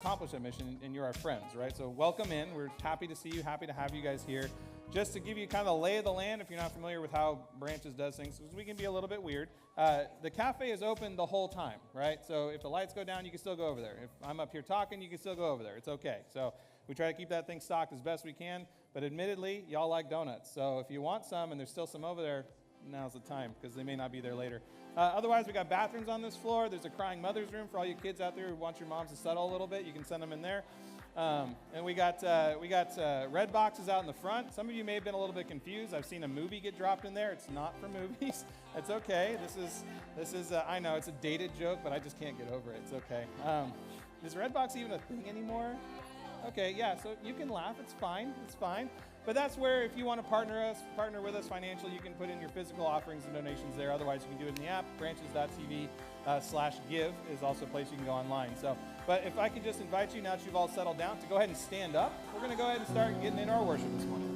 accomplish that mission, and you're our friends, right? So welcome in. We're happy to see you, happy to have you guys here. Just to give you kind of the lay of the land, if you're not familiar with how Branches does things, because we can be a little bit weird. The cafe is open the whole time, right? So if the lights go down, you can still go over there. If I'm up here talking, you can still go over there. It's okay. So we try to keep that thing stocked as best we can. But admittedly, y'all like donuts. So if you want some and there's still some over there, now's the time, because they may not be there later. Otherwise, we got bathrooms on this floor. There's a crying mother's room for all you kids out there who want your moms to settle a little bit. You can send them in there. And we got red boxes out in the front. Some of you may have been a little bit confused. I've seen a movie get dropped in there. It's not for movies. It's okay. This is I know it's a dated joke, but I just can't get over it. It's okay. Is Redbox even a thing anymore? Okay, yeah. So you can laugh. It's fine. It's fine. But that's where, if you want to partner with us financially, you can put in your physical offerings and donations there. Otherwise, you can do it in the app. Branches.tv/give is also a place you can go online. So, but if I could just invite you, now that you've all settled down, to go ahead and stand up. We're going to go ahead and start getting into our worship this morning.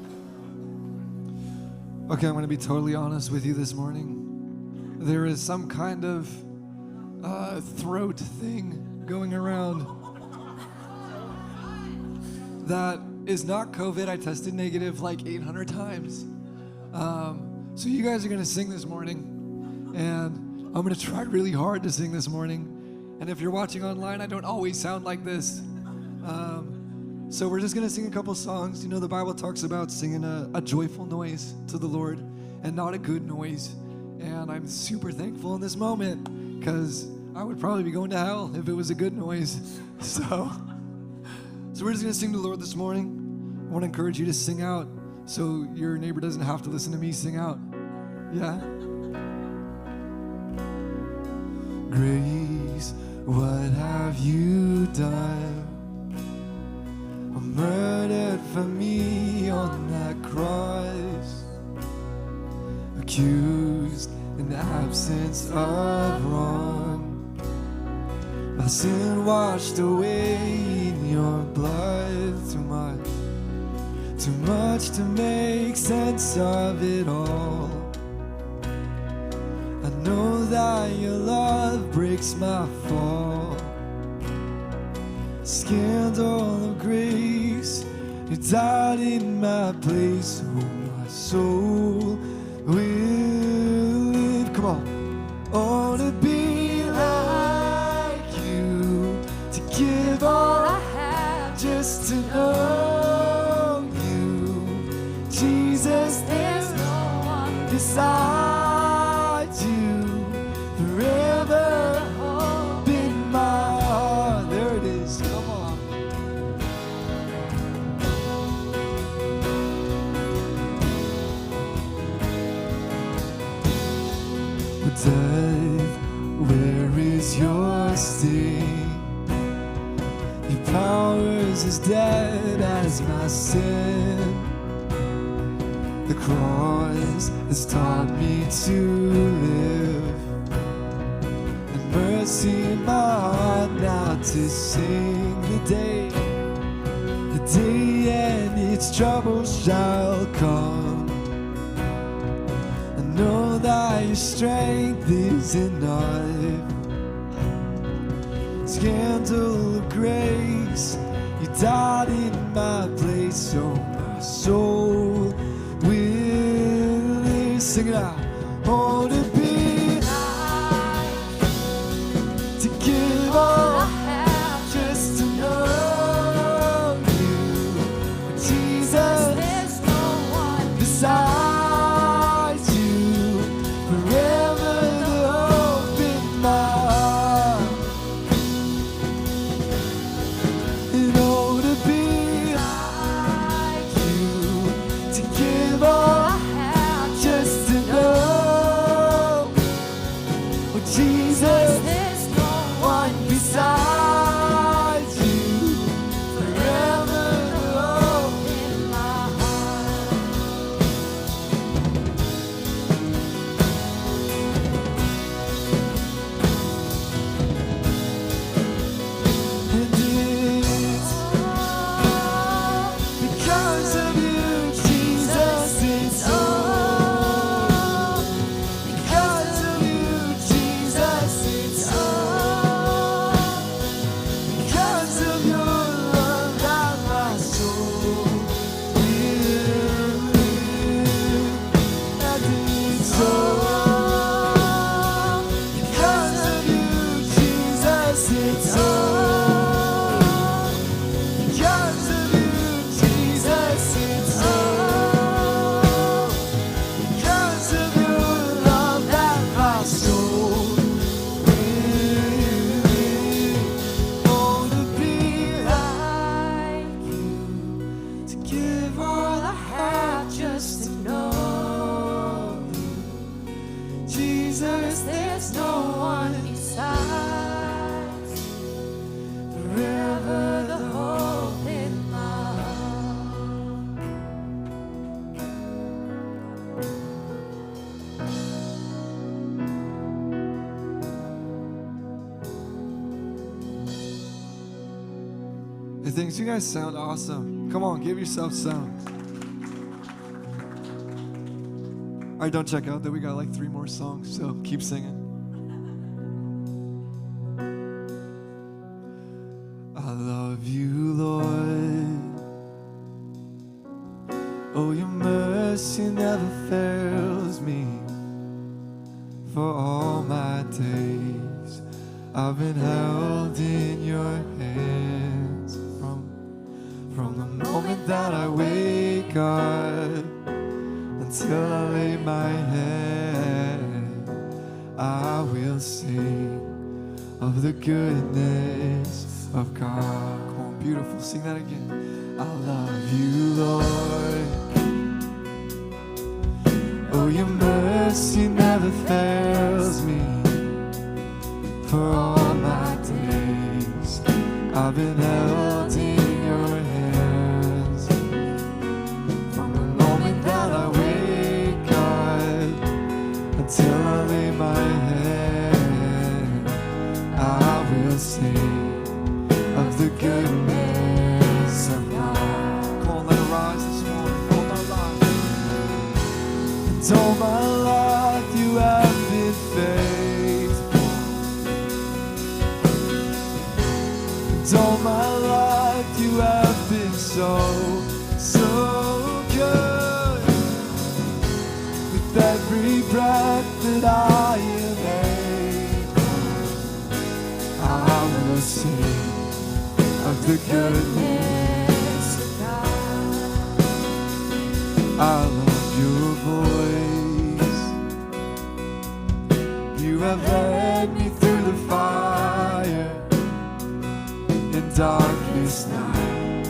Okay, I'm going to be totally honest with you this morning. There is some kind of throat thing going around that is not COVID. I tested negative like 800 times. So you guys are going to sing this morning, and I'm going to try really hard to sing this morning. And if you're watching online, I don't always sound like this. So we're just going to sing a couple songs. You know, the Bible talks about singing a joyful noise to the Lord and not a good noise. And I'm super thankful in this moment, because I would probably be going to hell if it was a good noise. So we're just going to sing to the Lord this morning. I want to encourage you to sing out so your neighbor doesn't have to listen to me sing out. Yeah? Grace, what have you done? Murdered for me on that cross, accused in the absence of wrong. My sin washed away in your blood. Too much to make sense of it all. I know that your love breaks my fall. Scandal of grace, you died in my place. Oh, my soul will live. Come on. Oh, to be like you, to give all I have just to know you. Jesus, there's no one beside you. Forever hope in my heart. There it is. Come on. Death, where is your sting? Your power is as dead as my sin. The cross has taught me to live, and mercy in my heart now to sing the day and its troubles shall come. Know that your strength is enough. Scandal of grace, you died in my place. So my soul will live. Sing it out. Oh, to be like, to give all I have just to know you. Jesus, there's no one beside. Hey, thanks. You guys sound awesome. Come on, give yourself some. All right, don't check out that we got like 3 more songs, so keep singing. I love you, Lord. Oh, your mercy never fails me. For all my days, I've been held in your hands. From the moment that I wake up until I lay my head, I will sing of the goodness of God. Come on, beautiful, sing that again. I love you, Lord. Oh, your mercy never fails me. For all my days, I've been held in your hands. From the moment that I wake up until I lay my head, I will sing of the goodness of God. Come on, let it rise this morning. All my life, and all my life you have been faithful. And all my life you have been so, so good. With every breath that I am able, I will sing of the goodness of God. I love your voice. You have led me through the fire in darkest night.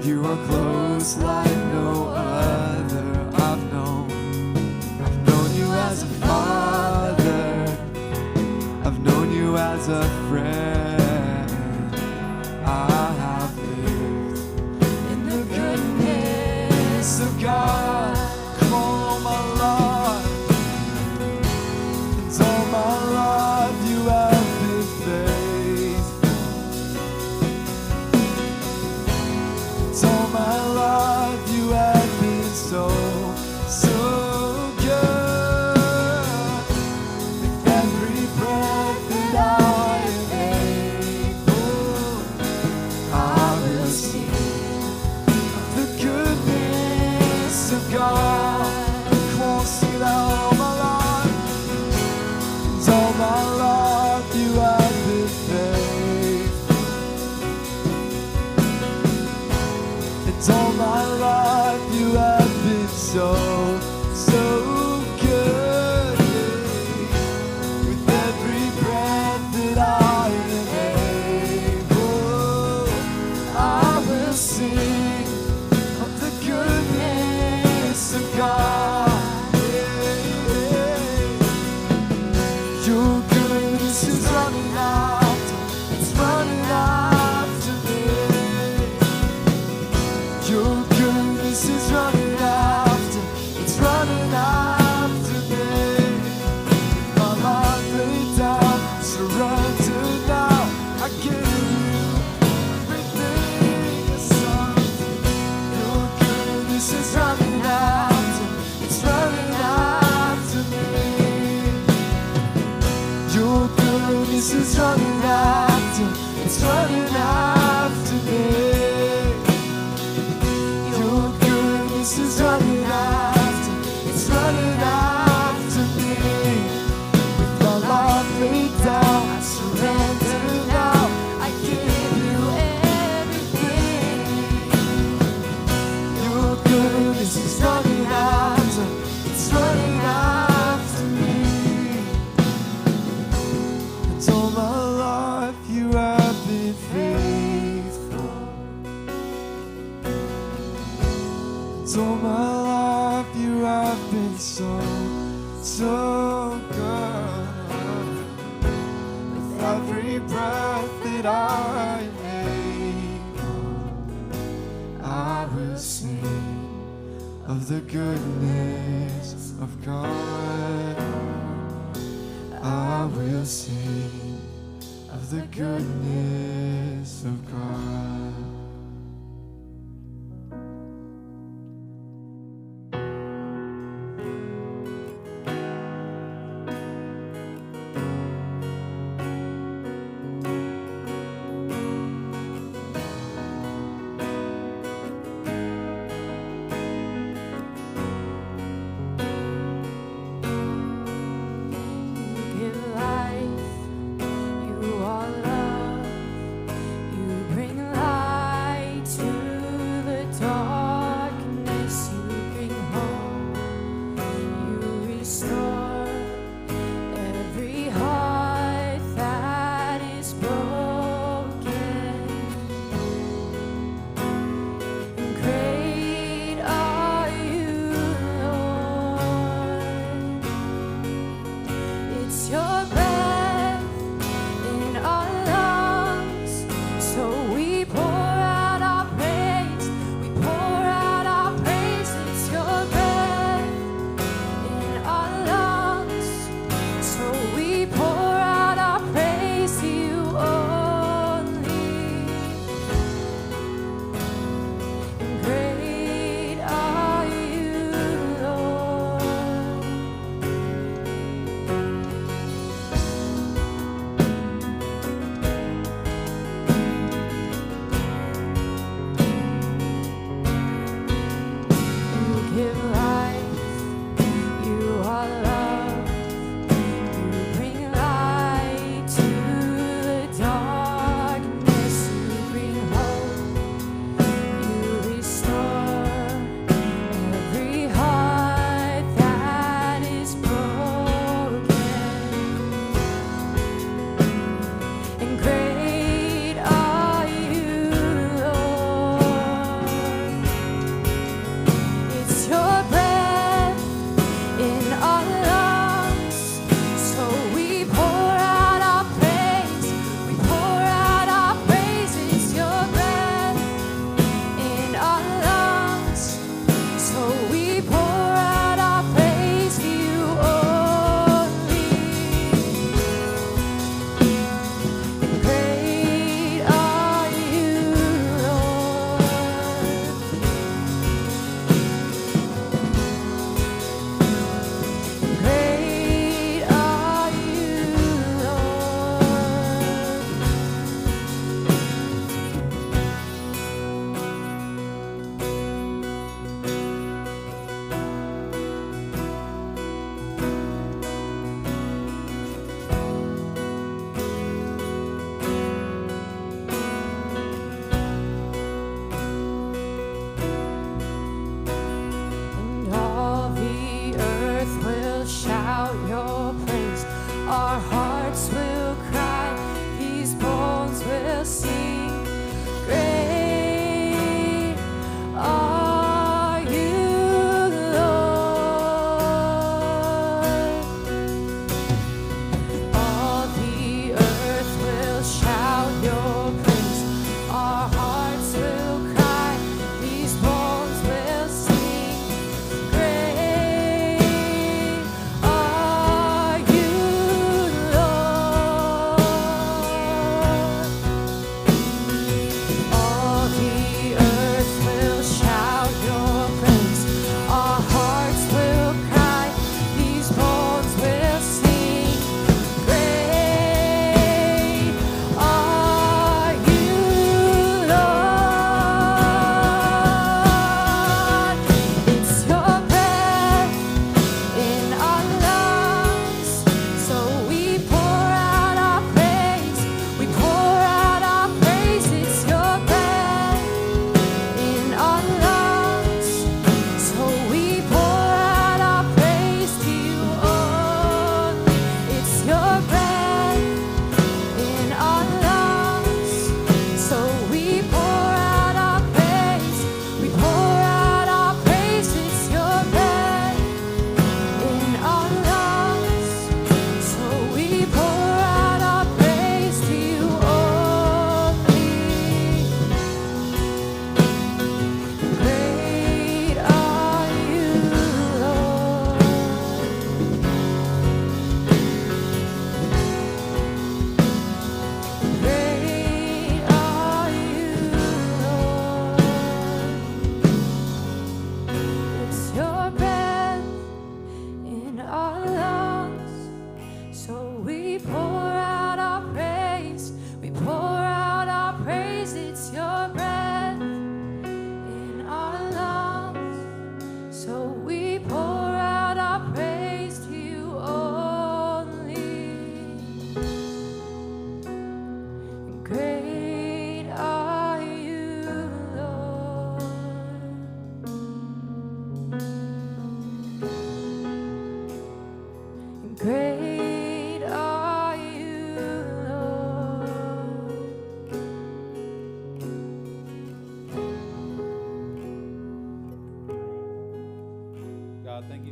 You are close like no other. I've known you as a father. I've known you as a friend. I have lived in the goodness of God. Come on, my life, and all my life you have been faithful. And all my life you have been so, so good. With every breath that I am able, I will sing of the goodness of God. Come on, sing it out. All my life, and all my life you have been faithful. And all my life you have been so, so good. With every breath that I am able, I will sing of the goodness of God. Your goodness is running after, it's running after me. Your goodness is running after, it's running after me. My life laid down, surrender now. I give you everything, yes, son. Your goodness is running after, it's running after me. Your goodness is running after, it's running after me. Your goodness is running after, it's running after me. With my life laid down, I surrender now. I give you everything. Your goodness is running after, it's running after me. And all my life you have been faithful. And all my life you have been so, so good. With every breath that I am able, I will sing of the goodness of God. I will sing of the goodness of God.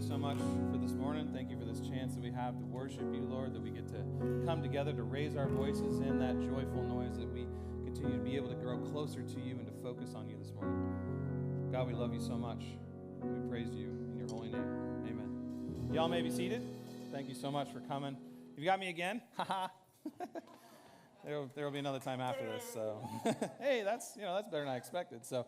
so much for this morning. Thank you for this chance that we have to worship you, Lord, that we get to come together to raise our voices in that joyful noise, that we continue to be able to grow closer to you and to focus on you this morning. God, we love you so much. We praise you in your holy name. Amen. Y'all may be seated. Thank you so much for coming. You got me again? Haha. There will be another time after this. So, hey, that's better than I expected. So,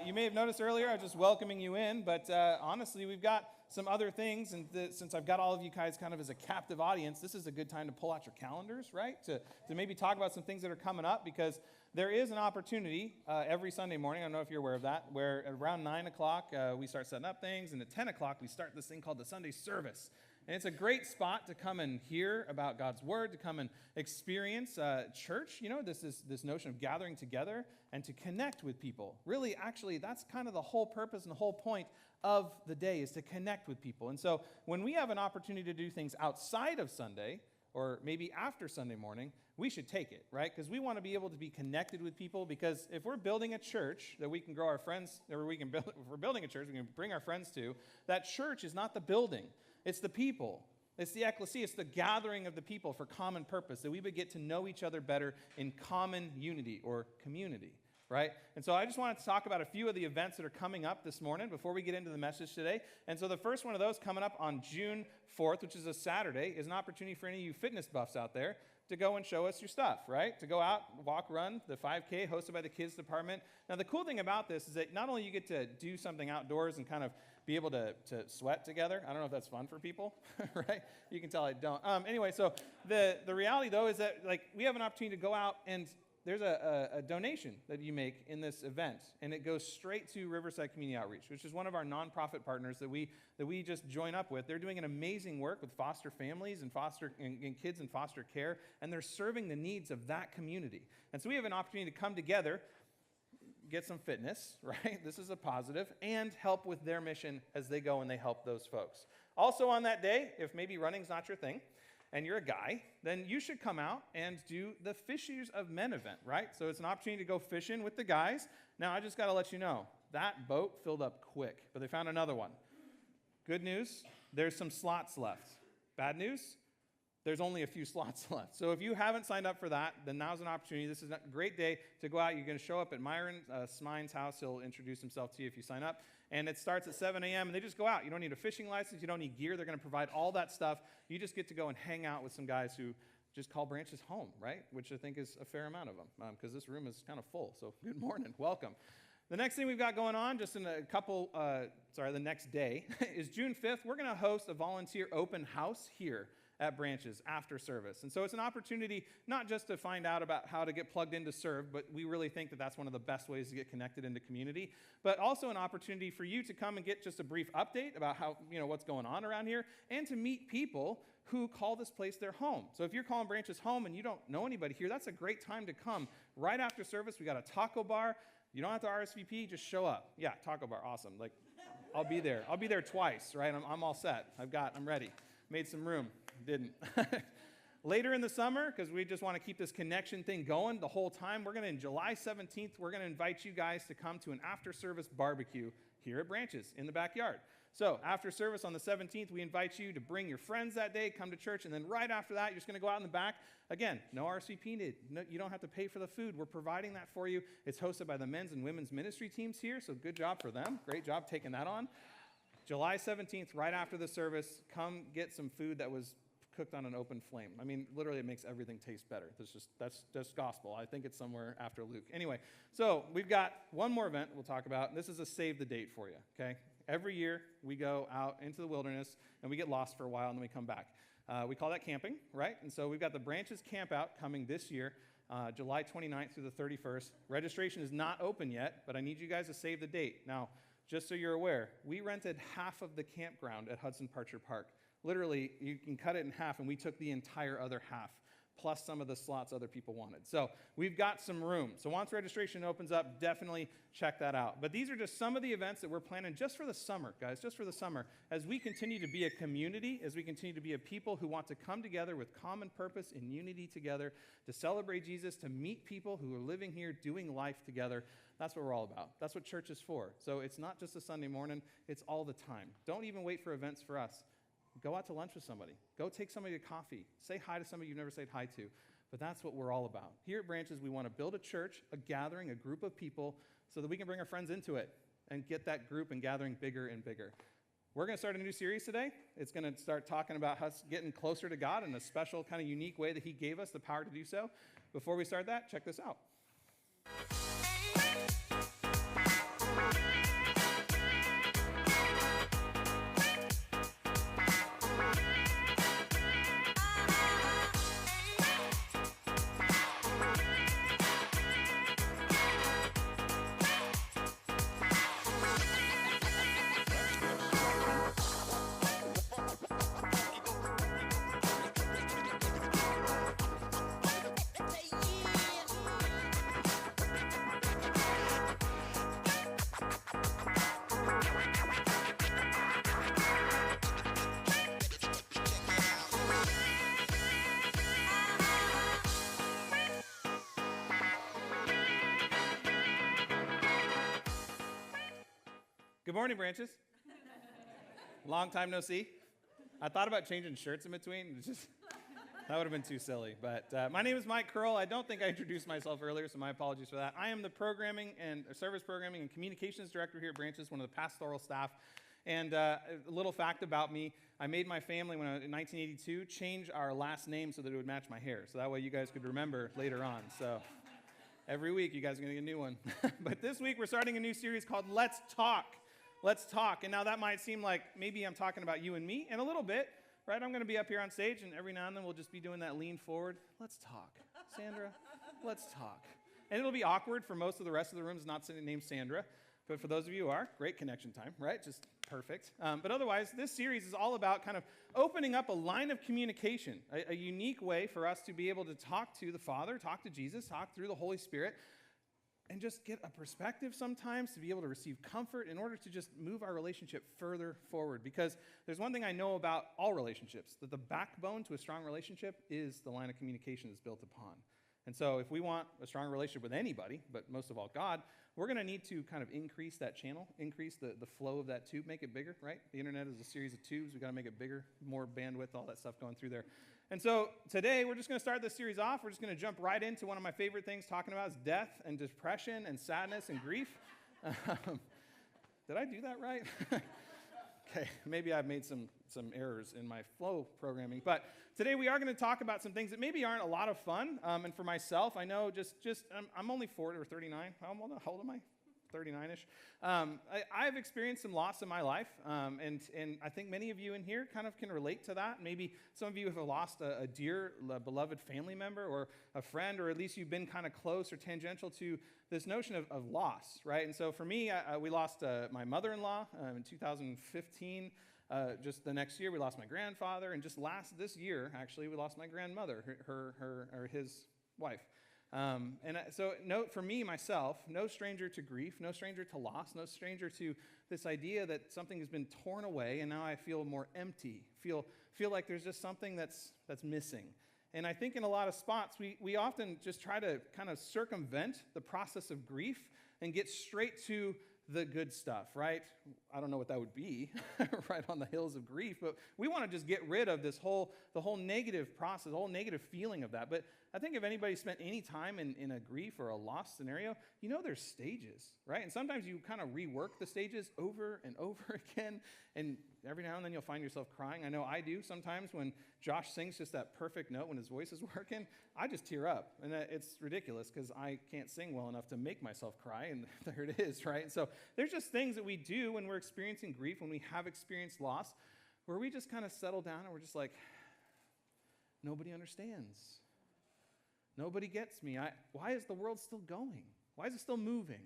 you may have noticed earlier I was just welcoming you in, but honestly, we've got some other things, and since I've got all of you guys kind of as a captive audience, this is a good time to pull out your calendars, right? To maybe talk about some things that are coming up, because there is an opportunity every Sunday morning. I don't know if you're aware of that, where at around 9 o'clock we start setting up things, and at 10 o'clock we start this thing called the Sunday service. And it's a great spot to come and hear about God's word, to come and experience church. You know, this notion of gathering together and to connect with people. Really, actually, that's kind of the whole purpose and the whole point of the day, is to connect with people. And so when we have an opportunity to do things outside of Sunday, or maybe after Sunday morning, we should take it, right? Because we want to be able to be connected with people, because if we're building a church that we can grow our friends, or if we're building a church we can bring our friends to, that church is not the building. It's the people. It's the ecclesia. It's the gathering of the people for common purpose, that we would get to know each other better in common unity or community, right? And so I just wanted to talk about a few of the events that are coming up this morning before we get into the message today. And so the first one of those coming up on June 4th, which is a Saturday, is an opportunity for any of you fitness buffs out there to go and show us your stuff, right? To go out, walk, run the 5K hosted by the kids department. Now, the cool thing about this is that not only you get to do something outdoors and kind of be able to sweat together. I don't know if that's fun for people, right? You can tell I don't. Anyway, so the reality, though, is that we have an opportunity to go out, and there's a donation that you make in this event, and it goes straight to Riverside Community Outreach, which is one of our nonprofit partners that we just join up with. They're doing an amazing work with foster families and kids in foster care, and they're serving the needs of that community. And so we have an opportunity to come together, get some fitness, right? This is a positive, and help with their mission as they go and they help those folks. Also on that day, if maybe running's not your thing, and you're a guy, then you should come out and do the Fishers of Men event, right? So it's an opportunity to go fishing with the guys. Now, I just got to let you know, that boat filled up quick, but they found another one. Good news, there's some slots left. Bad news, there's only a few slots left. So if you haven't signed up for that, then now's an opportunity. This is a great day to go out. You're going to show up at Myron Smine's house. He'll introduce himself to you if you sign up. And it starts at 7 a.m., and they just go out. You don't need a fishing license. You don't need gear. They're going to provide all that stuff. You just get to go and hang out with some guys who just call Branches home, right? Which I think is a fair amount of them, because this room is kind of full. So good morning. Welcome. The next thing we've got going on, just in the next day, is June 5th. We're going to host a volunteer open house here at Branches after service. And so it's an opportunity not just to find out about how to get plugged in to serve, but we really think that that's one of the best ways to get connected into community, but also an opportunity for you to come and get just a brief update about how, what's going on around here, and to meet people who call this place their home. So if you're calling Branches home and you don't know anybody here, that's a great time to come. Right after service, we got a taco bar. You don't have to RSVP, just show up. Yeah, taco bar, awesome. I'll be there. I'll be there twice, right? I'm all set. I'm ready. Made some room. Didn't. Later in the summer, because we just want to keep this connection thing going the whole time, in July 17th, we're going to invite you guys to come to an after-service barbecue here at Branches in the backyard. So after service on the 17th, we invite you to bring your friends that day, come to church, and then right after that, you're just going to go out in the back. Again, no RSVP needed. No, you don't have to pay for the food. We're providing that for you. It's hosted by the men's and women's ministry teams here, so good job for them. Great job taking that on. July 17th, right after the service, come get some food that was cooked on an open flame. I mean, literally, it makes everything taste better. That's just gospel. I think it's somewhere after Luke. Anyway, so we've got one more event we'll talk about. This is a save the date for you, okay? Every year, we go out into the wilderness, and we get lost for a while, and then we come back. We call that camping, right? And so we've got the Branches Camp Out coming this year, July 29th through the 31st. Registration is not open yet, but I need you guys to save the date. Now, just so you're aware, we rented half of the campground at Hudson Parcher Park. Literally, you can cut it in half, and we took the entire other half. plus some of the slots other people wanted. So we've got some room. So once registration opens up, definitely check that out. But these are just some of the events that we're planning just for the summer, guys, just for the summer, as we continue to be a community, as we continue to be a people who want to come together with common purpose and unity together to celebrate Jesus, to meet people who are living here, doing life together. That's what we're all about. That's what church is for. So it's not just a Sunday morning, it's all the time. Don't even wait for events for us. Go out to lunch with somebody. Go take somebody to coffee. Say hi to somebody you've never said hi to. But that's what we're all about. Here at Branches, we want to build a church, a gathering, a group of people, so that we can bring our friends into it and get that group and gathering bigger and bigger. We're going to start a new series today. It's going to start talking about us getting closer to God in a special, kind of unique way that He gave us the power to do so. Before we start that, check this out. Good morning, Branches. Long time no see. I thought about changing shirts in between. That would have been too silly. But my name is Mike Curl. I don't think I introduced myself earlier, so my apologies for that. I am the service programming and communications director here at Branches, one of the pastoral staff. And a little fact about me, I made my family, when I was in 1982, change our last name so that it would match my hair. So that way you guys could remember later on. So every week you guys are going to get a new one. But this week we're starting a new series called Let's Talk. Let's talk. And now that might seem like maybe I'm talking about you and me, and a little bit, right? I'm going to be up here on stage, and every now and then we'll just be doing that lean forward. Let's talk. Sandra, let's talk. And it'll be awkward for most of the rest of the rooms not named Sandra, but for those of you who are, great connection time, right? Just perfect. But otherwise, this series is all about kind of opening up a line of communication, a unique way for us to be able to talk to the Father, talk to Jesus, talk through the Holy Spirit, and just get a perspective sometimes to be able to receive comfort in order to just move our relationship further forward. Because there's one thing I know about all relationships, that the backbone to a strong relationship is the line of communication that's built upon. And so if we want a strong relationship with anybody, but most of all God, we're going to need to kind of increase that channel, increase the flow of that tube, make it bigger, right? The internet is a series of tubes. We've got to make it bigger, more bandwidth, all that stuff going through there. And so today, we're just going to start this series off. We're just going to jump right into one of my favorite things talking about is death and depression and sadness and grief. Did I do that right? Okay, maybe I've made some errors in my flow programming. But today we are going to talk about some things that maybe aren't a lot of fun. And for myself, I know I'm only 40 or 39. How old am I? 39-ish. I've experienced some loss in my life, and I think many of you in here kind of can relate to that. Maybe some of you have lost a dear, beloved family member or a friend, or at least you've been kind of close or tangential to this notion of loss, right? And so for me, we lost my mother-in-law in 2015. Just the next year, we lost my grandfather, and just this year, actually, we lost my grandmother, his wife. So for me, myself, no stranger to grief, no stranger to loss, no stranger to this idea that something has been torn away, and now I feel more empty, feel like there's just something that's missing. And I think in a lot of spots, we often just try to kind of circumvent the process of grief and get straight to the good stuff, right? I don't know what that would be, right on the hills of grief, but we want to just get rid of the whole negative process, the whole negative feeling of that. But I think if anybody spent any time in a grief or a loss scenario, you know there's stages, right? And sometimes you kind of rework the stages over and over again, and every now and then you'll find yourself crying. I know I do sometimes when Josh sings just that perfect note when his voice is working. I just tear up, and it's ridiculous because I can't sing well enough to make myself cry, and there it is, right? And so there's just things that we do when we're experiencing grief, when we have experienced loss, where we just kind of settle down and we're just like, nobody understands. Nobody gets me. Why is the world still going? Why is it still moving?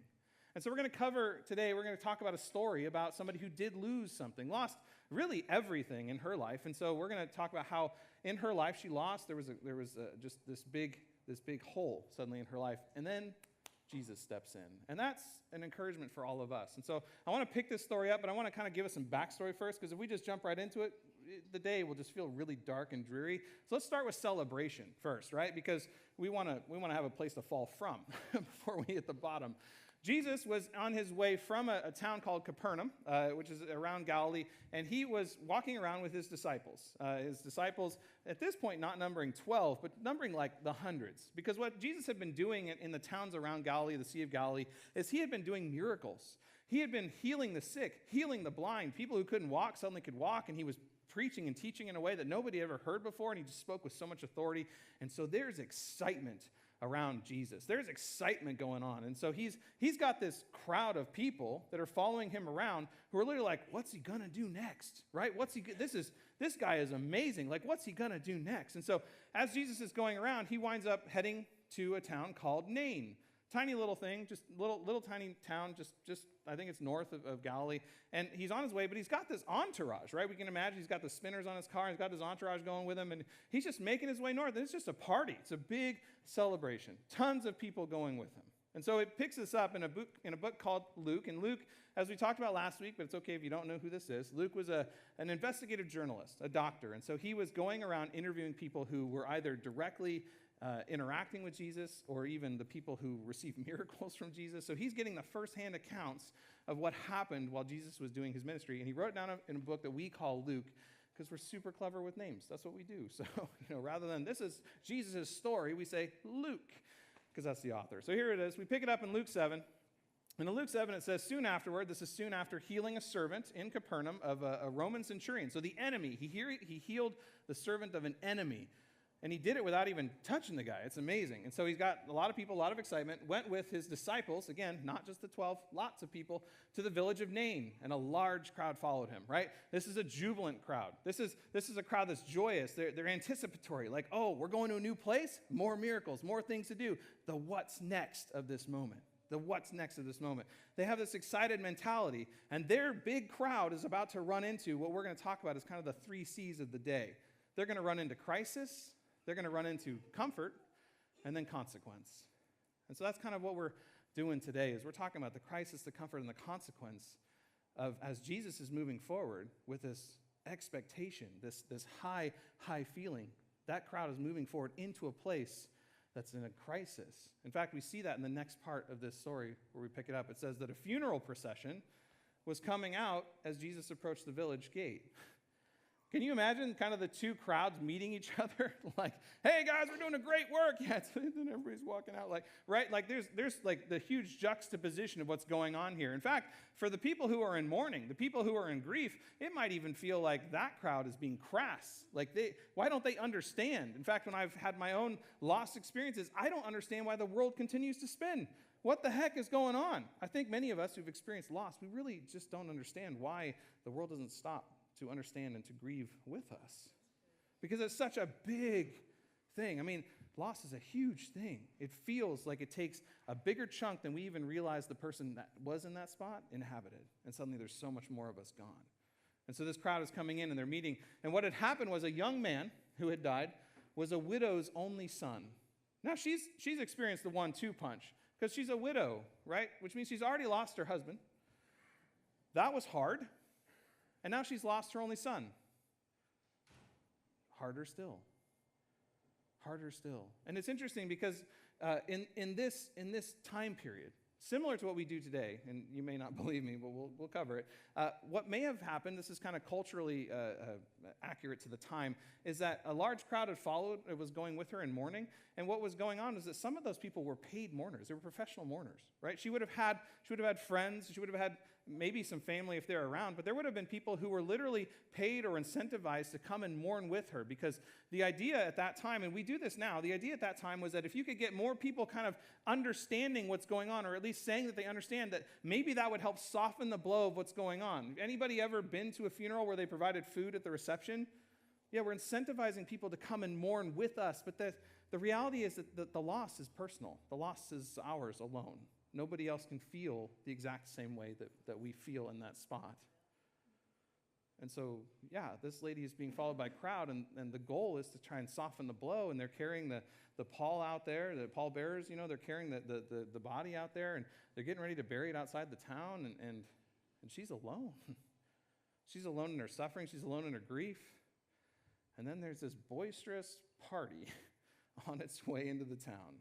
And so we're going to talk about a story about somebody who did lose something, lost really everything in her life. And so we're going to talk about how in her life she lost, there was just this big hole suddenly in her life. And then Jesus steps in. And that's an encouragement for all of us. And so I want to pick this story up, but I want to kind of give us some backstory first, because if we just jump right into it, the day will just feel really dark and dreary. So let's start with celebration first, right? Because we want to have a place to fall from before we hit the bottom. Jesus was on his way from a town called Capernaum, which is around Galilee, and he was walking around with his disciples. His disciples, at this point, not numbering 12, but numbering like the hundreds. Because what Jesus had been doing in the towns around Galilee, the Sea of Galilee, is he had been doing miracles. He had been healing the sick, healing the blind. People who couldn't walk suddenly could walk, and he was preaching and teaching in a way that nobody ever heard before, and he just spoke with so much authority. And so there's excitement around Jesus. There's excitement going on. And so he's got this crowd of people that are following him around who are literally like, what's he gonna do next? Right? This guy is amazing. Like, what's he gonna do next? And so as Jesus is going around, he winds up heading to a town called Nain. Tiny little thing, just little tiny town, just I think it's north of Galilee. And he's on his way, but he's got this entourage, right? We can imagine he's got the spinners on his car, he's got his entourage going with him, and he's just making his way north. And it's just a party. It's a big celebration. Tons of people going with him. And so it picks us up in a book called Luke. And Luke, as we talked about last week, but it's okay if you don't know who this is, Luke was an investigative journalist, a doctor. And so he was going around interviewing people who were either directly interacting with Jesus, or even the people who received miracles from Jesus. So he's getting the firsthand accounts of what happened while Jesus was doing his ministry. And he wrote it down in a book that we call Luke, because we're super clever with names. That's what we do. So, rather than this is Jesus' story, we say Luke, because that's the author. So here it is. We pick it up in Luke 7. And in Luke 7, it says, soon afterward, this is soon after healing a servant in Capernaum of a Roman centurion. So the enemy, he healed the servant of an enemy. And he did it without even touching the guy. It's amazing. And so he's got a lot of people, a lot of excitement, went with his disciples, again, not just the 12, lots of people, to the village of Nain. And a large crowd followed him, right? This is a jubilant crowd. This is a crowd that's joyous. They're anticipatory. Like, oh, we're going to a new place? More miracles, more things to do. The what's next of this moment. The what's next of this moment. They have this excited mentality. And their big crowd is about to run into what we're going to talk about as kind of the 3 C's of the day. They're going to run into crisis. They're going to run into comfort, and then consequence. And so that's kind of what we're doing today, is we're talking about the crisis, the comfort, and the consequence of as Jesus is moving forward with this expectation, this high feeling. That crowd is moving forward into a place that's in a crisis. In fact, we see that in the next part of this story where we pick it up. It says that a funeral procession was coming out as Jesus approached the village gate. Can you imagine kind of the two crowds meeting each other? Like, hey guys, we're doing a great work. Yeah, and then everybody's walking out like, right? Like there's like the huge juxtaposition of what's going on here. In fact, for the people who are in mourning, the people who are in grief, it might even feel like that crowd is being crass. Like why don't they understand? In fact, when I've had my own lost experiences, I don't understand why the world continues to spin. What the heck is going on? I think many of us who've experienced loss, we really just don't understand why the world doesn't stop to understand and to grieve with us. Because it's such a big thing. I mean, loss is a huge thing. It feels like it takes a bigger chunk than we even realize the person that was in that spot inhabited. And suddenly there's so much more of us gone. And so this crowd is coming in and they're meeting. And what had happened was a young man who had died was a widow's only son. Now she's experienced the 1-2 punch because she's a widow, right? Which means she's already lost her husband. That was hard. And now she's lost her only son. Harder still. Harder still. And it's interesting because in this time period, similar to what we do today, and you may not believe me, but we'll cover it, what may have happened, this is kind of culturally accurate to the time, is that a large crowd had followed, it was going with her in mourning, and what was going on was that some of those people were paid mourners. They were professional mourners, right? She would have had friends, she would have had maybe some family if they're around, but there would have been people who were literally paid or incentivized to come and mourn with her, because the idea at that time, and we do this now, the idea at that time was that if you could get more people kind of understanding what's going on, or at least saying that they understand, that maybe that would help soften the blow of what's going on. Anybody ever been to a funeral where they provided food at the reception? Yeah, we're incentivizing people to come and mourn with us, but the reality is that the loss is personal. The loss is ours alone. Nobody else can feel the exact same way that we feel in that spot. And so, yeah, this lady is being followed by a crowd, and the goal is to try and soften the blow, and they're carrying the pall out there, the pallbearers, they're carrying the body out there, and they're getting ready to bury it outside the town, and she's alone. She's alone in her suffering. She's alone in her grief. And then there's this boisterous party on its way into the town,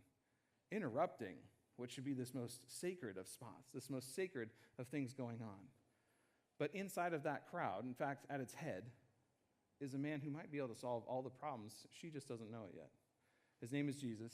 interrupting what should be this most sacred of spots, this most sacred of things going on. But inside of that crowd, in fact, at its head, is a man who might be able to solve all the problems. She just doesn't know it yet. His name is Jesus.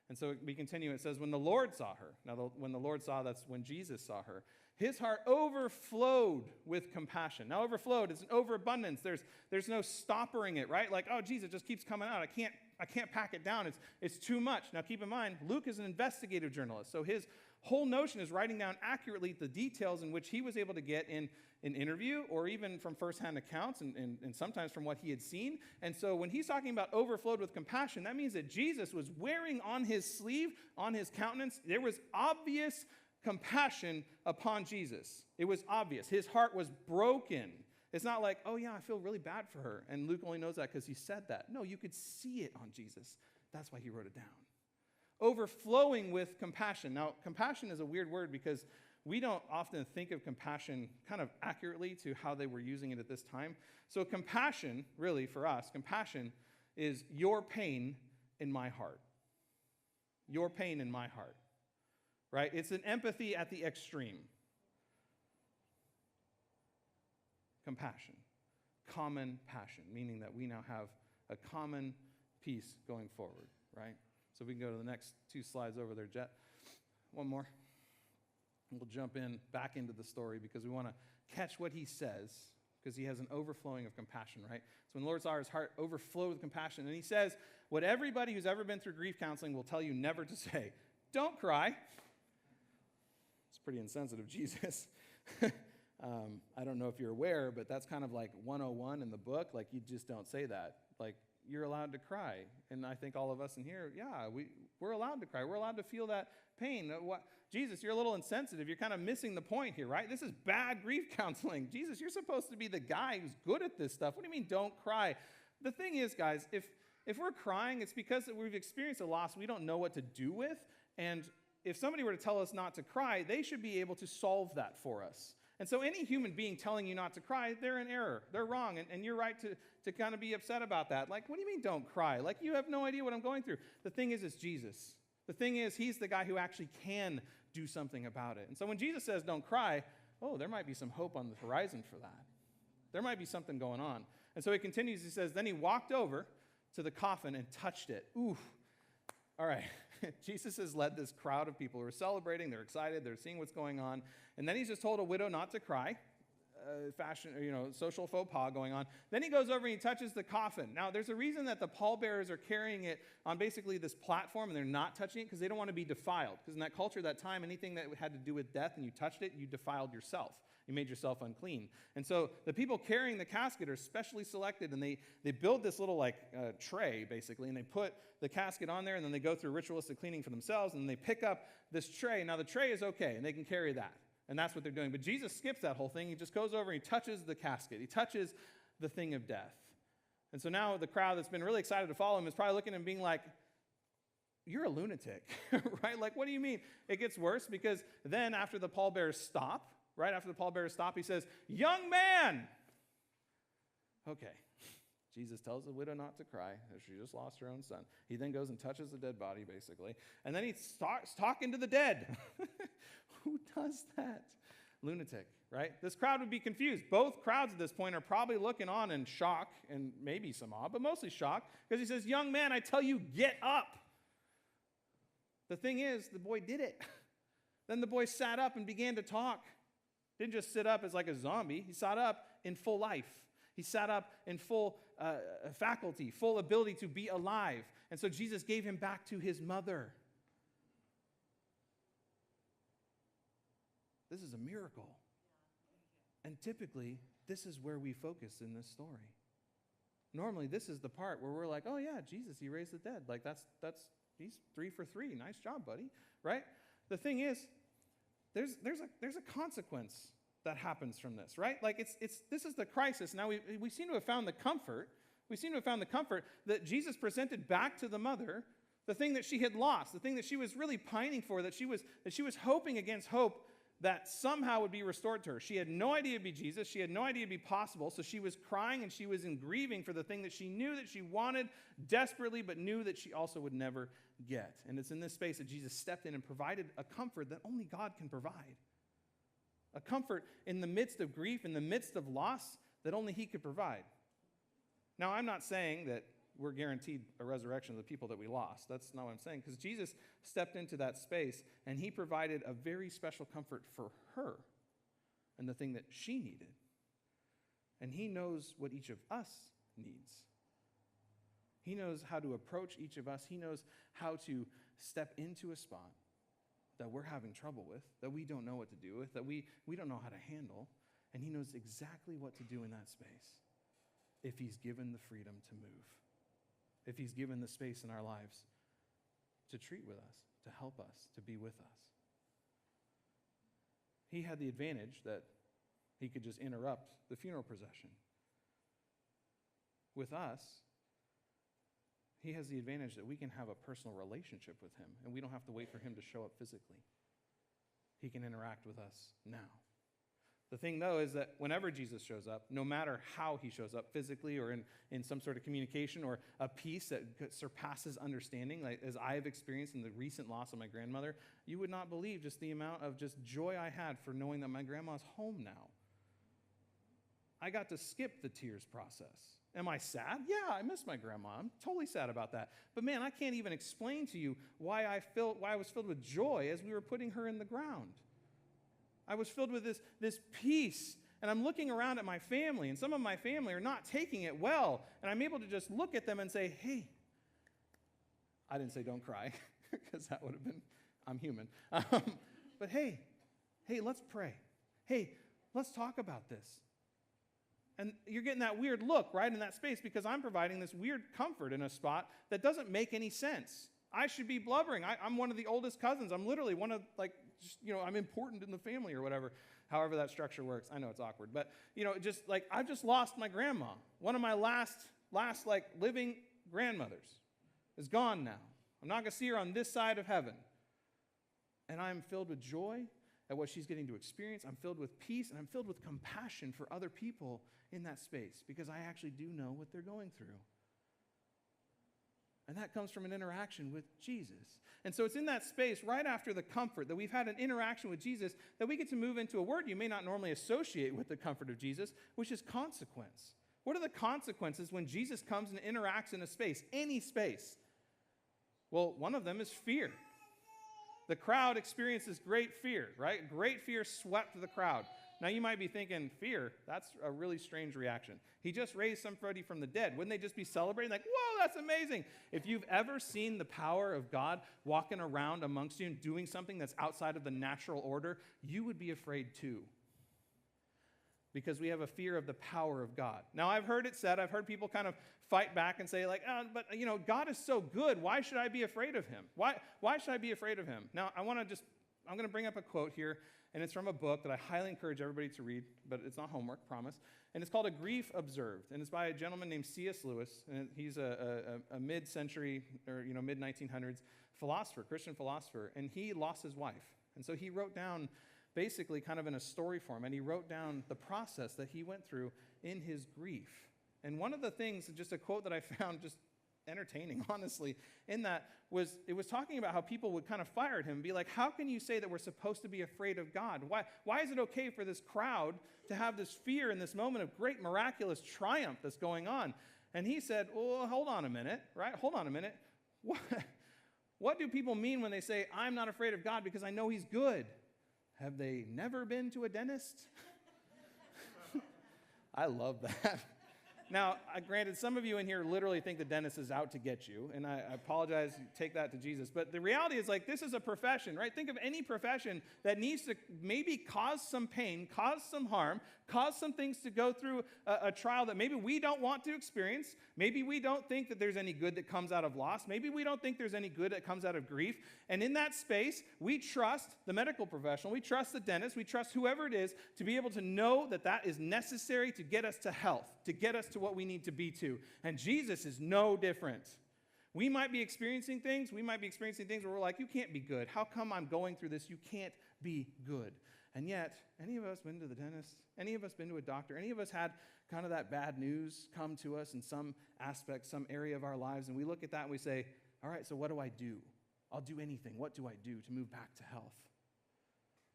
And so we continue. It says, when the Lord saw her, now when the Lord saw, that's when Jesus saw her, his heart overflowed with compassion. Now, overflowed is an overabundance. There's no stoppering it, right? Like, oh, Jesus just keeps coming out. I can't pack it down. It's too much. Now, keep in mind, Luke is an investigative journalist, so his whole notion is writing down accurately the details in which he was able to get in an interview or even from firsthand accounts and sometimes from what he had seen. And so when he's talking about overflowed with compassion, that means that Jesus was wearing on his sleeve, on his countenance, there was obvious compassion upon Jesus. It was obvious. His heart was broken. It's not like, oh yeah, I feel really bad for her. And Luke only knows that because he said that. No, you could see it on Jesus. That's why he wrote it down. Overflowing with compassion. Now, compassion is a weird word because we don't often think of compassion kind of accurately to how they were using it at this time. So compassion, really for us, compassion is your pain in my heart. Your pain in my heart. Right? It's an empathy at the extreme. Compassion. Common passion, meaning that we now have a common piece going forward, right? So we can go to the next two slides over there, Jet. One more. We'll jump back into the story because we want to catch what he says because he has an overflowing of compassion, right? So when the Lord saw his heart overflow with compassion, and he says, what everybody who's ever been through grief counseling will tell you never to say, don't cry. It's pretty insensitive, Jesus. I don't know if you're aware, but that's kind of like 101 in the book. Like, you just don't say that. Like, you're allowed to cry. And I think all of us in here, yeah, we're allowed to cry. We're allowed to feel that pain. Jesus, you're a little insensitive. You're kind of missing the point here, right? This is bad grief counseling. Jesus, you're supposed to be the guy who's good at this stuff. What do you mean, don't cry? The thing is, guys, if we're crying, it's because we've experienced a loss we don't know what to do with. And if somebody were to tell us not to cry, they should be able to solve that for us. And so any human being telling you not to cry, they're in error. They're wrong. And you're right to kind of be upset about that. Like, what do you mean don't cry? Like, you have no idea what I'm going through. The thing is, it's Jesus. The thing is, he's the guy who actually can do something about it. And so when Jesus says don't cry, oh, there might be some hope on the horizon for that. There might be something going on. And so he continues, he says, then he walked over to the coffin and touched it. Ooh, all right. Jesus has led this crowd of people who are celebrating, they're excited, they're seeing what's going on, and then he's just told a widow not to cry. Social faux pas going on. Then he goes over and he touches the coffin. Now, there's a reason that the pallbearers are carrying it on basically this platform and they're not touching it because they don't want to be defiled. Because in that culture, that time, anything that had to do with death and you touched it, you defiled yourself. You made yourself unclean. And so the people carrying the casket are specially selected, and they build this little tray, basically, and they put the casket on there, and then they go through ritualistic cleaning for themselves, and they pick up this tray. Now, the tray is okay, and they can carry that. And that's what they're doing. But Jesus skips that whole thing. He just goes over and he touches the casket. He touches the thing of death. And so now the crowd that's been really excited to follow him is probably looking at him being like, you're a lunatic, right? Like, what do you mean? It gets worse because then after the pallbearers stop, right after the pallbearers stop, he says, young man. Okay. Jesus tells the widow not to cry. She just lost her own son. He then goes and touches the dead body, basically. And then he starts talking to the dead. Who does that? Lunatic, right? This crowd would be confused. Both crowds at this point are probably looking on in shock and maybe some awe, but mostly shock, because he says, young man, I tell you, get up. The thing is, the boy did it. Then the boy sat up and began to talk. Didn't just sit up as like a zombie. He sat up in full life. He sat up in full faculty, full ability to be alive. And so Jesus gave him back to his mother. This is a miracle. And typically, this is where we focus in this story. Normally, this is the part where we're like, oh yeah, Jesus, he raised the dead. Like, he's 3 for 3. Nice job, buddy, right? The thing is, there's a consequence that happens from this, right? Like this is the crisis. Now we seem to have found the comfort. We seem to have found the comfort that Jesus presented back to the mother, the thing that she had lost, the thing that she was really pining for, that she was hoping against hope that somehow would be restored to her. She had no idea it'd be Jesus. She had no idea it'd be possible. So she was crying and she was in grieving for the thing that she knew that she wanted desperately, but knew that she also would never get. And it's in this space that Jesus stepped in and provided a comfort that only God can provide. A comfort in the midst of grief, in the midst of loss, that only he could provide. Now, I'm not saying that we're guaranteed a resurrection of the people that we lost. That's not what I'm saying, because Jesus stepped into that space and he provided a very special comfort for her and the thing that she needed. And he knows what each of us needs. He knows how to approach each of us. He knows how to step into a spot that we're having trouble with, that we don't know what to do with, that we don't know how to handle. And he knows exactly what to do in that space if he's given the freedom to move. If he's given the space in our lives to treat with us, to help us, to be with us. He had the advantage that he could just interrupt the funeral procession. With us, he has the advantage that we can have a personal relationship with him, and we don't have to wait for him to show up physically. He can interact with us now. The thing, though, is that whenever Jesus shows up, no matter how he shows up, physically or in some sort of communication or a peace that surpasses understanding, like as I have experienced in the recent loss of my grandmother, you would not believe just the amount of just joy I had for knowing that my grandma's home now. I got to skip the tears process. Am I sad? Yeah, I miss my grandma. I'm totally sad about that. But man, I can't even explain to you why I was filled with joy as we were putting her in the ground. I was filled with this peace, and I'm looking around at my family, and some of my family are not taking it well, and I'm able to just look at them and say, hey, I didn't say don't cry, because that would have been, I'm human. But hey, let's pray. Hey, let's talk about this. And you're getting that weird look, right, in that space, because I'm providing this weird comfort in a spot that doesn't make any sense. I should be blubbering. I'm one of the oldest cousins. I'm literally one of, I'm important in the family or whatever, however that structure works. I know it's awkward. But, I've just lost my grandma. One of my last living grandmothers is gone now. I'm not going to see her on this side of heaven. And I'm filled with joy at what she's getting to experience. I'm filled with peace, and I'm filled with compassion for other people in that space because I actually do know what they're going through. And that comes from an interaction with Jesus. And so it's in that space right after the comfort that we've had an interaction with Jesus that we get to move into a word you may not normally associate with the comfort of Jesus, which is consequence. What are the consequences when Jesus comes and interacts in a space, any space? Well, one of them is fear. The crowd experiences great fear, right? Great fear swept the crowd. Now you might be thinking, fear, that's a really strange reaction. He just raised somebody from the dead. Wouldn't they just be celebrating like, whoa, that's amazing? If you've ever seen the power of God walking around amongst you and doing something that's outside of the natural order, you would be afraid too. Because we have a fear of the power of God. Now I've heard it said, I've heard people kind of fight back and say but God is so good. Why should I be afraid of him? Why should I be afraid of him? Now I'm going to bring up a quote here, and it's from a book that I highly encourage everybody to read, but it's not homework, promise. And it's called A Grief Observed, and it's by a gentleman named C.S. Lewis, and he's a mid-century or mid-1900s philosopher, Christian philosopher, and he lost his wife. And so he wrote down basically kind of in a story form, and he wrote down the process that he went through in his grief. And one of the things, just a quote that I found just entertaining, honestly, in that was, it was talking about how people would kind of fire at him and be like, how can you say that we're supposed to be afraid of God? Why is it okay for this crowd to have this fear in this moment of great miraculous triumph that's going on? And he said, well, hold on a minute, right? Hold on a minute. What do people mean when they say, I'm not afraid of God because I know he's good? Have they never been to a dentist? I love that. Now, granted, some of you in here literally think the dentist is out to get you, and I apologize, take that to Jesus. But the reality is, like, this is a profession, right? Think of any profession that needs to maybe cause some pain, cause some harm, cause some things to go through a trial that maybe we don't want to experience. Maybe we don't think that there's any good that comes out of loss. Maybe we don't think there's any good that comes out of grief. And in that space, we trust the medical professional, we trust the dentist, we trust whoever it is to be able to know that that is necessary to get us to health, to get us to what we need to be to. And Jesus is no different. We might be experiencing things where we're like, you can't be good. How come I'm going through this? You can't be good. And yet, any of us been to the dentist? Any of us been to a doctor? Any of us had kind of that bad news come to us in some aspect, some area of our lives, and we look at that and we say, all right, so what do I do? I'll do anything. What do I do to move back to health?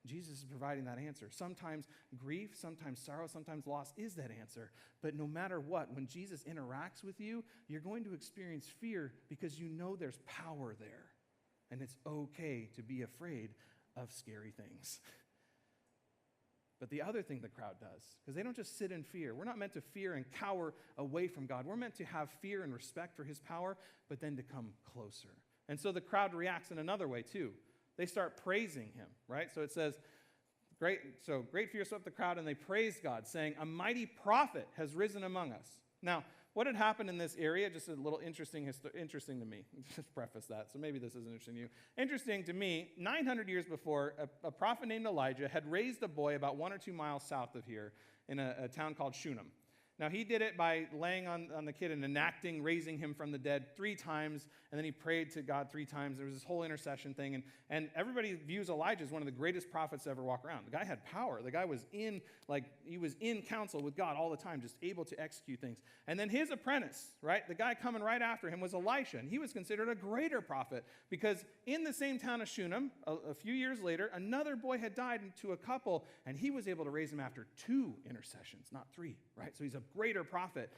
Jesus is providing that answer. Sometimes grief, sometimes sorrow, sometimes loss is that answer. But no matter what, when Jesus interacts with you, you're going to experience fear because you know there's power there. And it's okay to be afraid of scary things. But the other thing the crowd does, because they don't just sit in fear. We're not meant to fear and cower away from God. We're meant to have fear and respect for his power, but then to come closer. And so the crowd reacts in another way too. They start praising him, right? So it says, great fear swept the crowd, and they praised God, saying, a mighty prophet has risen among us. Now, what had happened in this area, just a little interesting to me. Just preface that, so maybe this isn't interesting to you. Interesting to me, 900 years before, a prophet named Elijah had raised a boy about 1 or 2 miles south of here in a town called Shunem. Now, he did it by laying on the kid and enacting raising him from the dead 3 times, and then he prayed to God 3 times. There was this whole intercession thing, and everybody views Elijah as one of the greatest prophets to ever walk around. The guy had power. The guy was in counsel with God all the time, just able to execute things. And then his apprentice, right, the guy coming right after him was Elisha, and he was considered a greater prophet because in the same town of Shunem, a few years later, another boy had died to a couple, and he was able to raise him after 2 intercessions, not 3, right? So he's a greater prophet.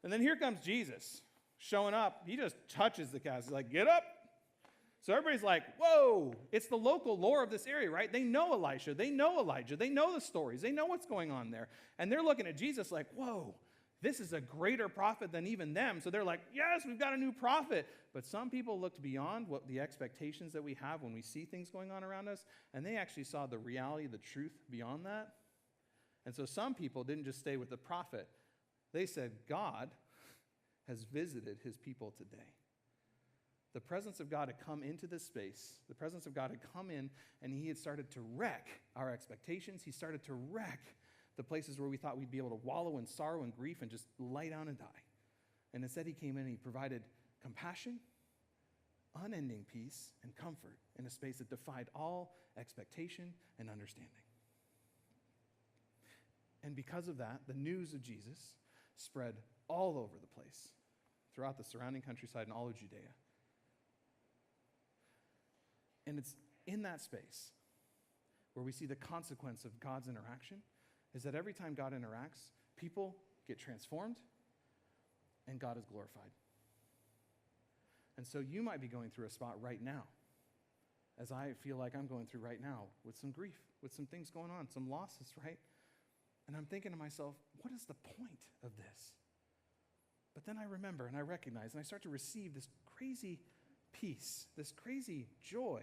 And then here comes Jesus showing up. He just touches the cast. He's like, get up. So everybody's like, whoa. It's the local lore of this area, right? They know Elisha. They know Elijah. They know the stories. They know what's going on there. And they're looking at Jesus like, whoa, this is a greater prophet than even them. So they're like, yes, we've got a new prophet. But some people looked beyond what the expectations that we have when we see things going on around us, and they actually saw the reality, the truth beyond that. And so some people didn't just stay with the prophet. They said, God has visited his people today. The presence of God had come into this space. The presence of God had come in, and he had started to wreck our expectations. He started to wreck the places where we thought we'd be able to wallow in sorrow and grief and just lie down and die. And instead he came in and he provided compassion, unending peace, and comfort in a space that defied all expectation and understanding. And because of that, the news of Jesus spread all over the place, throughout the surrounding countryside and all of Judea. And it's in that space where we see the consequence of God's interaction, is that every time God interacts, people get transformed and God is glorified. And so you might be going through a spot right now, as I feel like I'm going through right now, with some grief, with some things going on, some losses, right? And I'm thinking to myself, what is the point of this? But then I remember and I recognize and I start to receive this crazy peace, this crazy joy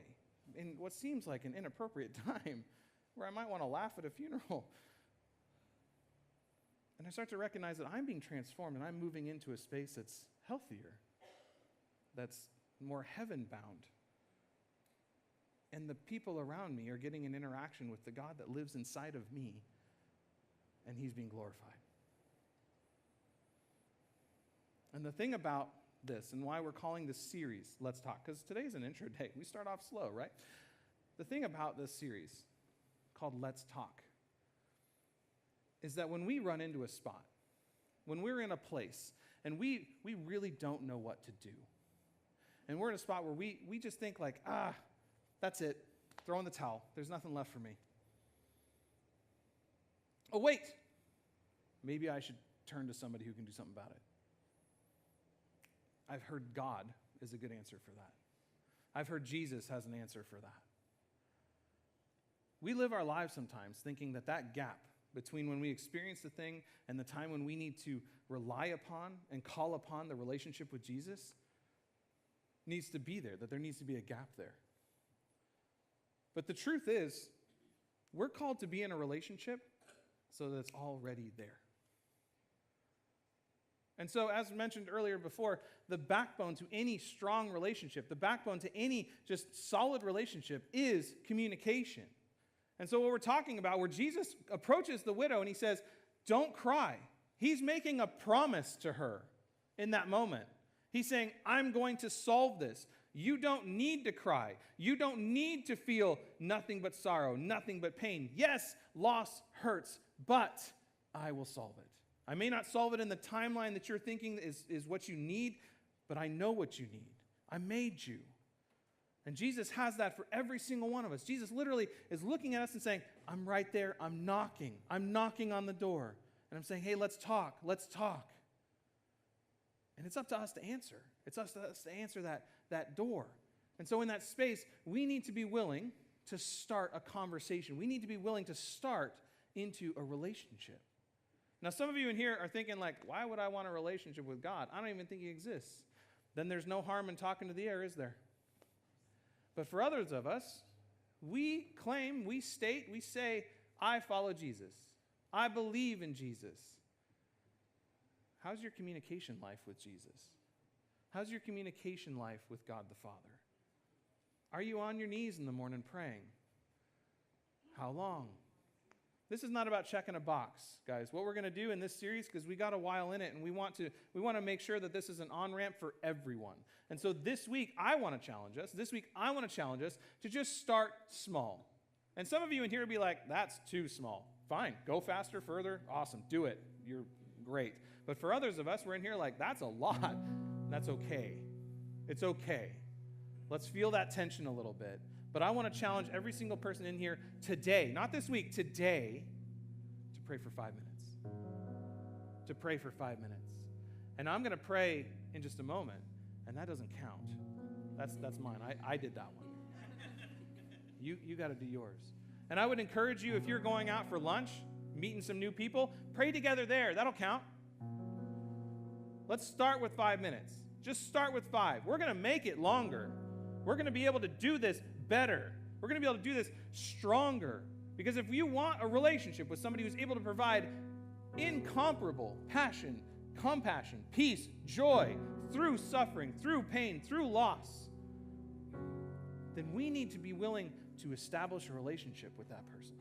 in what seems like an inappropriate time where I might want to laugh at a funeral. And I start to recognize that I'm being transformed and I'm moving into a space that's healthier, that's more heaven-bound. And the people around me are getting an interaction with the God that lives inside of me, and he's being glorified. And the thing about this, and why we're calling this series Let's Talk, because today's an intro day. We start off slow, right? The thing about this series called Let's Talk is that when we run into a spot, when we're in a place, and we really don't know what to do, and we're in a spot where we just think like, that's it, throw in the towel, there's nothing left for me. Oh, wait, maybe I should turn to somebody who can do something about it. I've heard God is a good answer for that. I've heard Jesus has an answer for that. We live our lives sometimes thinking that gap between when we experience the thing and the time when we need to rely upon and call upon the relationship with Jesus needs to be there, that there needs to be a gap there. But the truth is, we're called to be in a relationship so that it's already there. And so, as mentioned earlier before, the backbone to any strong relationship, the backbone to any just solid relationship is communication. And so what we're talking about, where Jesus approaches the widow and he says, don't cry. He's making a promise to her in that moment. He's saying, I'm going to solve this. You don't need to cry. You don't need to feel nothing but sorrow, nothing but pain. Yes, loss hurts, but I will solve it. I may not solve it in the timeline that you're thinking is what you need, but I know what you need. I made you. And Jesus has that for every single one of us. Jesus literally is looking at us and saying, I'm right there. I'm knocking. I'm knocking on the door. And I'm saying, hey, let's talk. Let's talk. And it's up to us to answer. It's up to us to answer that door. And so in that space, we need to be willing to start a conversation. We need to be willing to start into a relationship. Now, some of you in here are thinking like, why would I want a relationship with God? I don't even think he exists. Then there's no harm in talking to the air, is there? But for others of us, we claim, we state, we say, I follow Jesus. I believe in Jesus. How's your communication life with Jesus? How's your communication life with God the Father? Are you on your knees in the morning praying? How long? This is not about checking a box, guys. What we're going to do in this series, because we got a while in it, and we want to make sure that this is an on-ramp for everyone. And so this week, I want to challenge us. This week, I want to challenge us to just start small. And some of you in here will be like, that's too small. Fine, go faster, further, awesome, do it. You're great. But for others of us, we're in here like, that's a lot. That's okay. It's okay. Let's feel that tension a little bit. But I want to challenge every single person in here today, not this week, today, to pray for 5 minutes. To pray for 5 minutes. And I'm going to pray in just a moment, and that doesn't count. That's mine. I did that one. You got to do yours. And I would encourage you, if you're going out for lunch, meeting some new people, pray together there. That'll count. Let's start with 5 minutes. Just start with 5. We're going to make it longer. We're going to be able to do this better. We're going to be able to do this stronger. Because if you want a relationship with somebody who's able to provide incomparable passion, compassion, peace, joy, through suffering, through pain, through loss, then we need to be willing to establish a relationship with that person.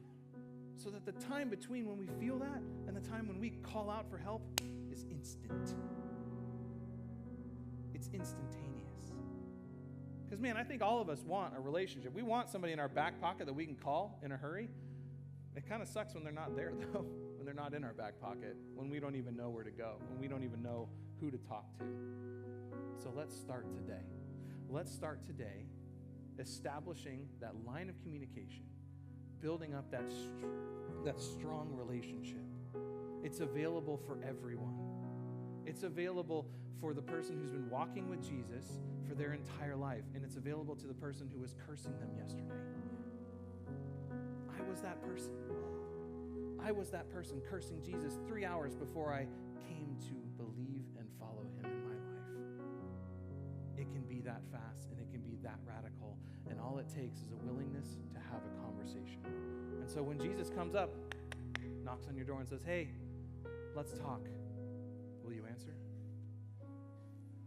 So that the time between when we feel that and the time when we call out for help is instant. It's instantaneous. Because, man, I think all of us want a relationship. We want somebody in our back pocket that we can call in a hurry. It kind of sucks when they're not there, though, when they're not in our back pocket, when we don't even know where to go, when we don't even know who to talk to. So let's start today. Let's start today establishing that line of communication, building up that strong relationship. It's available for everyone. It's available for the person who's been walking with Jesus for their entire life, and it's available to the person who was cursing them yesterday. I was that person. I was that person cursing Jesus 3 hours before I came to believe and follow him in my life. It can be that fast, and it can be that radical, and all it takes is a willingness to have a conversation. And so when Jesus comes up, knocks on your door and says, hey, let's talk, will you answer?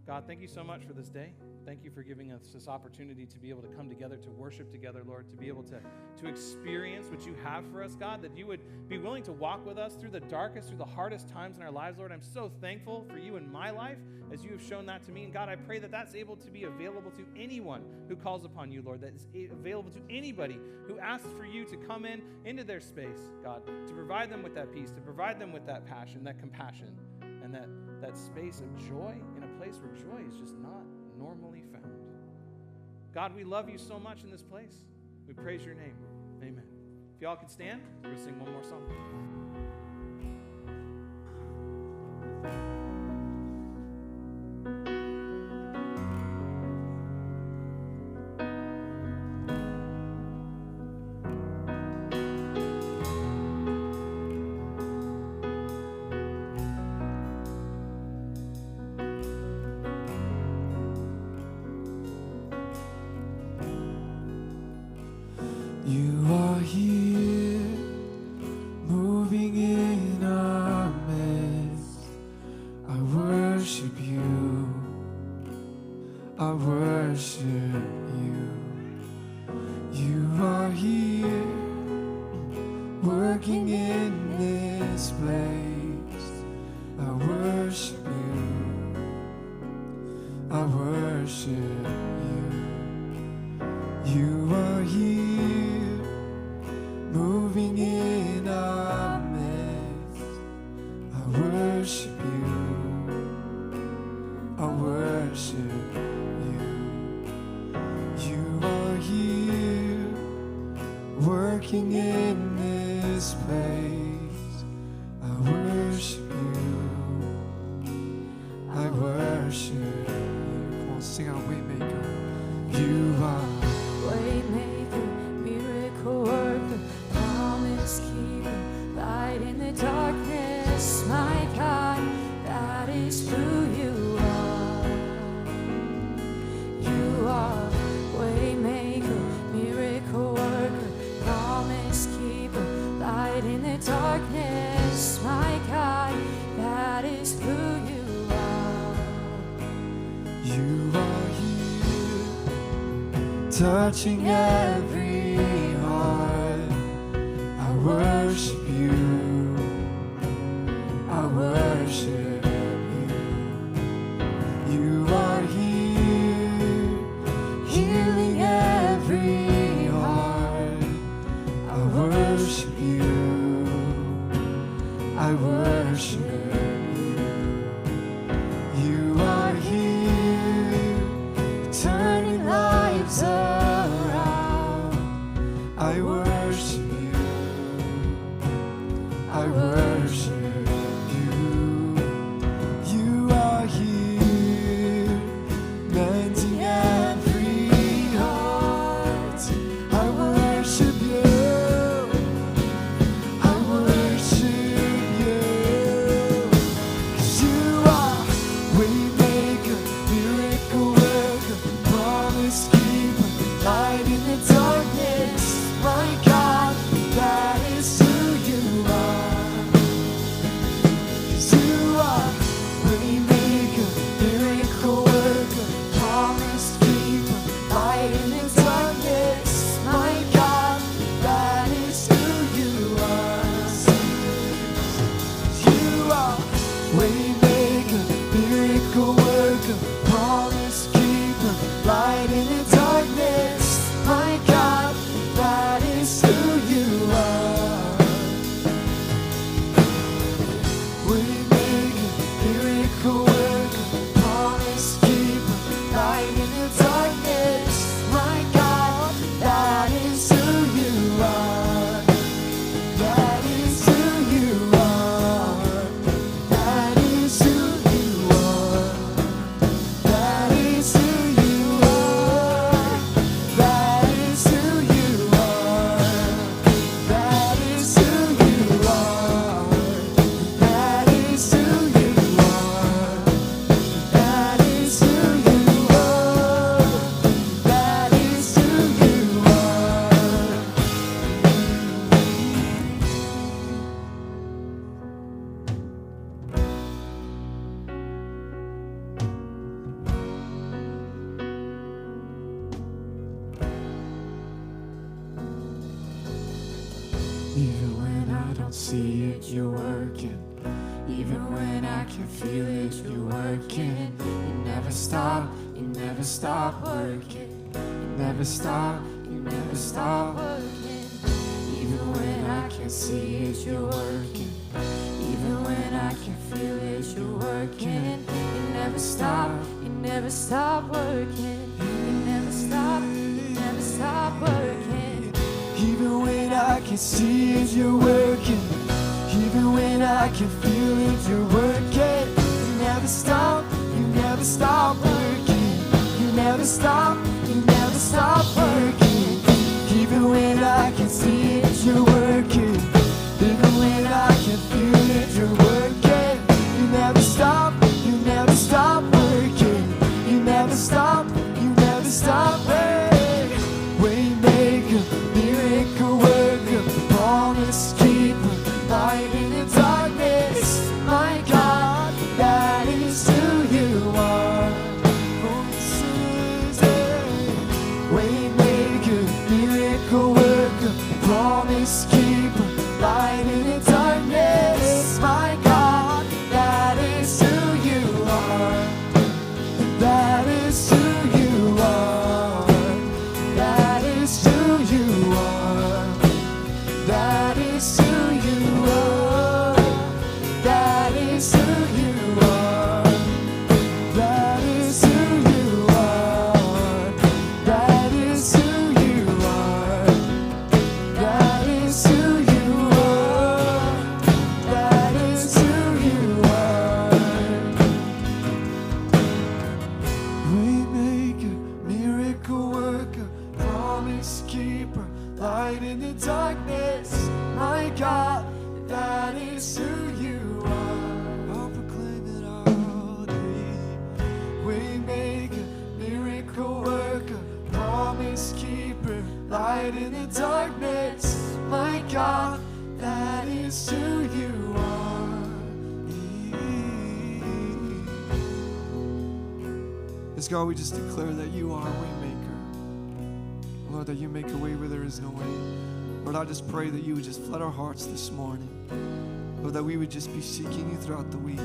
God, thank you so much for this day. Thank you for giving us this opportunity to be able to come together, to worship together, Lord, to be able to experience what you have for us, God, that you would be willing to walk with us through the darkest, through the hardest times in our lives, Lord. I'm so thankful for you in my life as you have shown that to me. And God, I pray that that's able to be available to anyone who calls upon you, Lord, that is available to anybody who asks for you to come into their space, God, to provide them with that peace, to provide them with that passion, that compassion, and that space of joy in a place where joy is just not normally found. God, we love you so much in this place. We praise your name. Amen. If y'all could stand, we're going to sing one more song. working in this place. I worship you. I worship you. You are here, moving in our midst. I worship you. I worship you. You are here, working in this place. I worship you. I worship you. Come on, sing out Waymaker. You are Waymaker, miracle worker, promise keeper, light in the darkness, my God, that is who you are. You are waymaker, miracle worker, promise keeper, light in the darkness, my God, that is who you are. You are here, touching every heart. I worship you. I worship you. You are here, healing every heart. I worship you. I worship you. You are here, turning lives around. I worship you. I worship you. You are here, mending every heart. I worship you. I worship you. 'Cause you are waymaker, miracle worker, promise keeper, light in the darkness. My God, that is who you are. 'Cause you are waymaker, miracle worker, promise keeper, light in the darkness. My God, that is who you are. You are waymaker, miracle worker, promise keeper, light in the darkness. My God, that is who you are. Waymaker, miracle worker, promise keeper, light in the darkness. My God, that is who you are. That is who you are. That is who you are. That is who you are. That is who you are. That is who you are. That is who you are. That is who you are. That is who you are. Even when I don't see it, you're working. Even when I can feel it, you're working. You never stop, you never stop working. You never stop, you never stop working. Even when I can't see it, you're working. Even when I can feel it, you're working. You never stop, you never stop working. You never stop, you never stop working. Even when I can see it, you're working. Even when I can feel it, you're working. You never stop, you never stop working. You never stop, you never stop working. Even when I can see it, you're working. Even when I can feel it, you're working. You never stop, you never stop working. You never stop, you never stop working. Waymaker, miracle worker, promise keeper, light in the darkness. My God, that is who you are. Oh, this is it. Waymaker, miracle worker, promise keeper. is who you are. That is who you are. That is who you are. That is who you are. That is who you are. That is who you are. Waymaker, miracle worker, promise keeper, light in the darkness. My God, that is who you are. I'll proclaim it all day. Waymaker, miracle worker, promise keeper, light in the darkness. My God, that is who you are. Yes, God, we just declare that you are a way maker. Lord, that you make a way where there is no way. Lord, I just pray that you would just flood our hearts this morning. Lord, that we would just be seeking you throughout the week.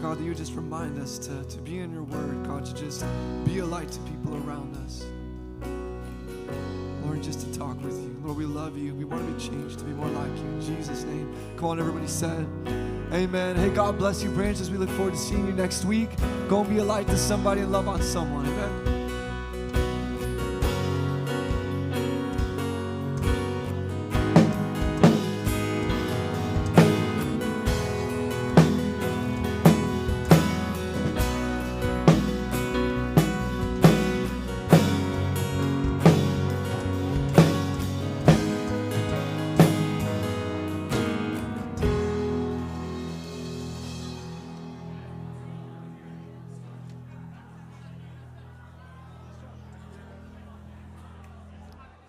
God, that you would just remind us to be in your word, God, to just be a light to people around us. Lord, just to talk with you. Lord, we love you. We want to be changed to be more like you. In Jesus' name. Come on, everybody said, amen. Hey, God bless you, branches. We look forward to seeing you next week. Go and be a light to somebody and love on someone. Amen.